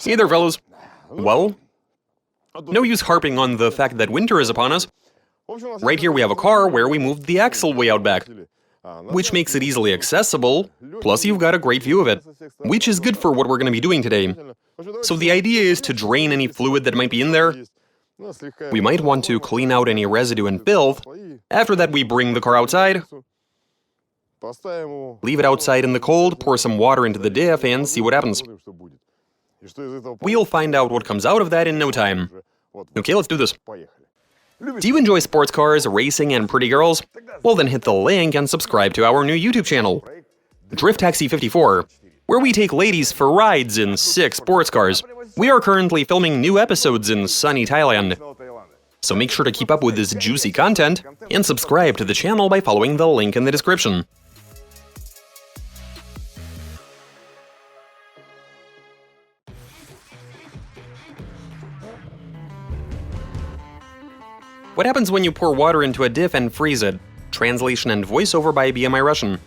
Hey there, fellas. Well, no use harping on the fact that winter is upon us. Right here we have a car where we moved the axle way out back, which makes it easily accessible, plus you've got a great view of it, which is good for what we're going to be doing today. So the idea is to drain any fluid that might be in there. We might want to clean out any residue and filth. After that we bring the car outside, leave it outside in the cold, pour some water into the diff and see what happens. We'll find out what comes out of that in no time. Okay, let's do this. Do you enjoy sports cars, racing, and pretty girls? Well then hit the link and subscribe to our new YouTube channel, Drift Taxi 54, where we take ladies for rides in 6 sports cars. We are currently filming new episodes in sunny Thailand. So make sure to keep up with this juicy content and subscribe to the channel by following the link in the description. What happens when you pour water into a diff and freeze it? Translation and voiceover by BMI Russian.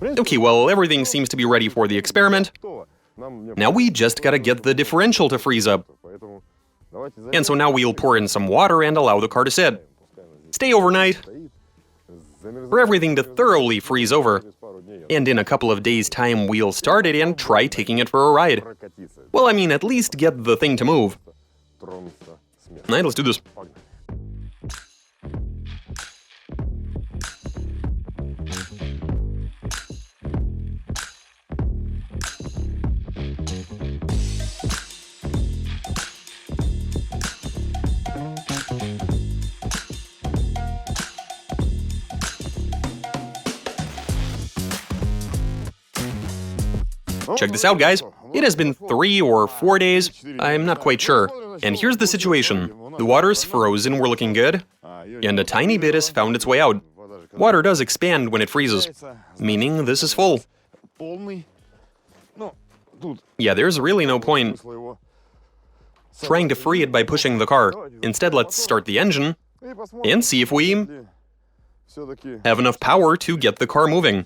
Okay, well, everything seems to be ready for the experiment. Now we just gotta get the differential to freeze up. And so now we'll pour in some water and allow the car to sit. Stay overnight for everything to thoroughly freeze over. And in a couple of days' time, we'll start it and try taking it for a ride. Well, I mean, at least get the thing to move. Alright, let's do this. Check this out, guys. It has been 3 or 4 days, I'm not quite sure. And here's the situation. The water's frozen, we're looking good, and a tiny bit has found its way out. Water does expand when it freezes, meaning this is full. Yeah, there's really no point trying to free it by pushing the car. Instead, let's start the engine and see if we have enough power to get the car moving.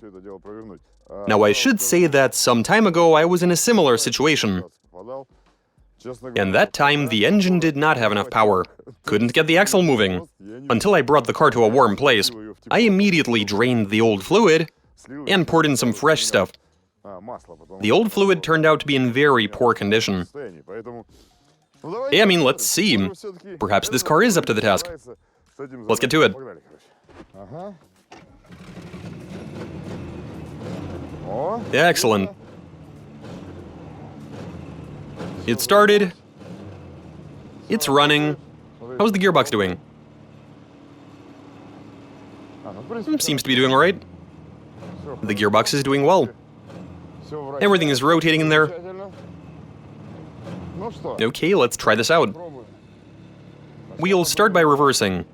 Now, I should say that some time ago I was in a similar situation. And that time the engine did not have enough power. Couldn't get the axle moving. Until I brought the car to a warm place. I immediately drained the old fluid and poured in some fresh stuff. The old fluid turned out to be in very poor condition. Yeah, I mean, let's see. Perhaps this car is up to the task. Let's get to it. Excellent. It started. It's running. How's the gearbox doing? Seems to be doing alright. The gearbox is doing well. Everything is rotating in there. Okay, let's try this out. We'll start by reversing.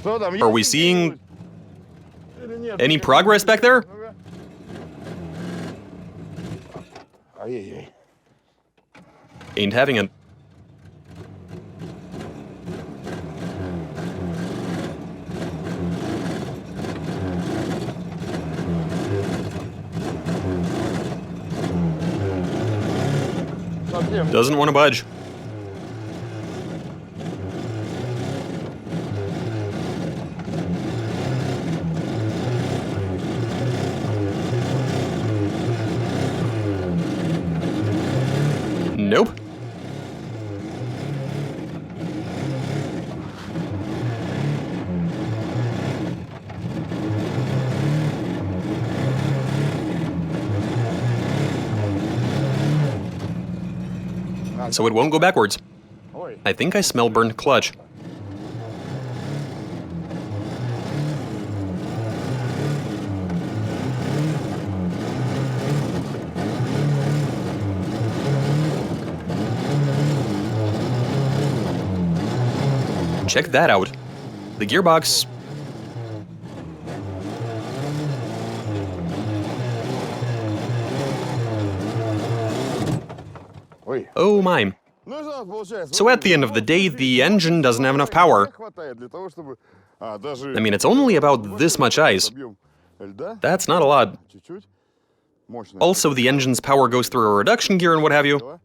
Are we seeing any progress back there? Ain't having it. Doesn't want to budge. Nope. So it won't go backwards. I think I smell burnt clutch. Check that out. The gearbox... Oh my. So at the end of the day, the engine doesn't have enough power. I mean, it's only about this much ice. That's not a lot. Also, the engine's power goes through a reduction gear and what have you.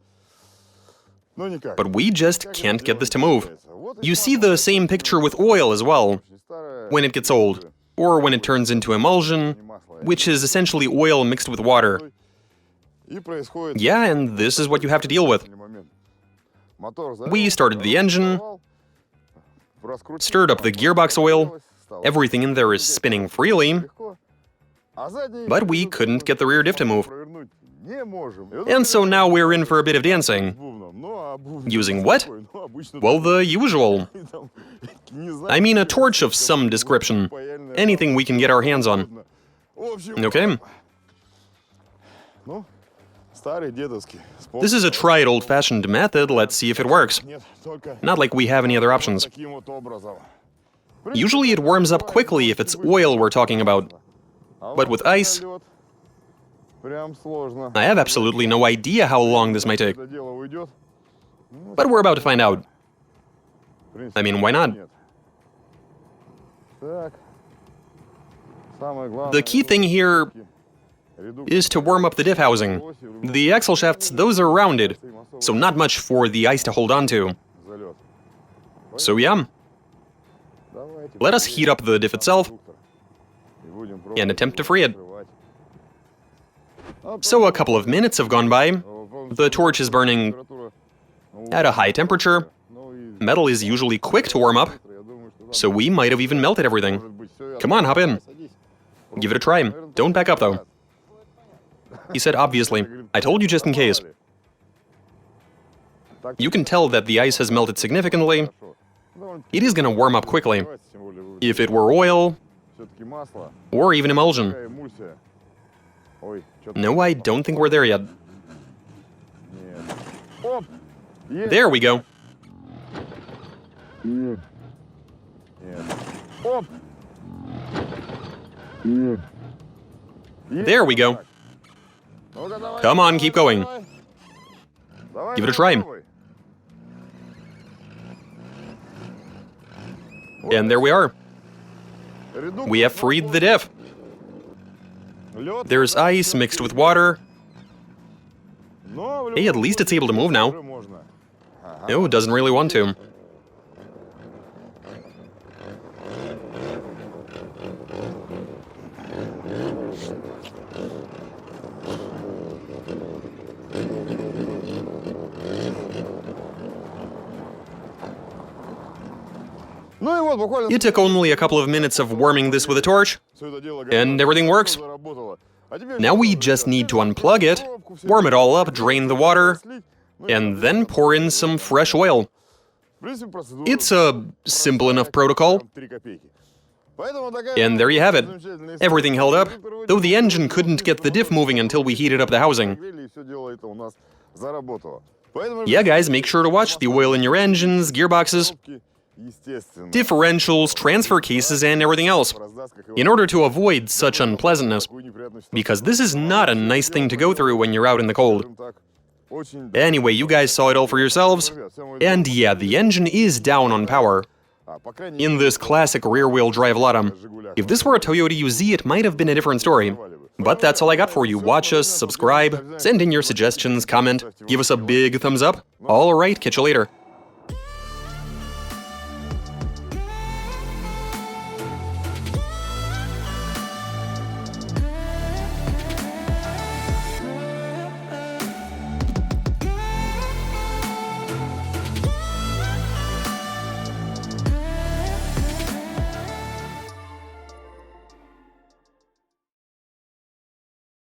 But we just can't get this to move. You see the same picture with oil as well, when it gets old, or when it turns into emulsion, which is essentially oil mixed with water. Yeah, and this is what you have to deal with. We started the engine, stirred up the gearbox oil, everything in there is spinning freely, but we couldn't get the rear diff to move. And so now we're in for a bit of dancing. Using what? Well, the usual. I mean, a torch of some description. Anything we can get our hands on. Okay. This is a tried old-fashioned method, let's see if it works. Not like we have any other options. Usually it warms up quickly if it's oil we're talking about. But with ice, I have absolutely no idea how long this might take. But we're about to find out. I mean, why not? The key thing here is to warm up the diff housing. The axle shafts, those are rounded, so not much for the ice to hold on to. So yeah, let us heat up the diff itself and attempt to free it. So a couple of minutes have gone by. The torch is burning at a high temperature. Metal is usually quick to warm up, so we might have even melted everything. Come on, hop in. Give it a try. Don't back up, though. He said, obviously. I told you just in case. You can tell that the ice has melted significantly. It is gonna warm up quickly. If it were oil, or even emulsion. No, I don't think we're there yet. There we go. There we go. Come on, keep going. Give it a try. And there we are. We have freed the diff. There's ice mixed with water. Hey, at least it's able to move now. No, it doesn't really want to. It took only a couple of minutes of warming this with a torch, and everything works. Now we just need to unplug it, warm it all up, drain the water, and then pour in some fresh oil. It's a simple enough protocol. And there you have it. Everything held up, though the engine couldn't get the diff moving until we heated up the housing. Yeah, guys, make sure to watch the oil in your engines, gearboxes, differentials, transfer cases, and everything else, in order to avoid such unpleasantness, because this is not a nice thing to go through when you're out in the cold. Anyway, you guys saw it all for yourselves, and yeah, the engine is down on power. In this classic rear-wheel drive Lada. If this were a Toyota UZ, it might have been a different story. But that's all I got for you. Watch us, subscribe, send in your suggestions, comment, give us a big thumbs up. Alright, catch you later.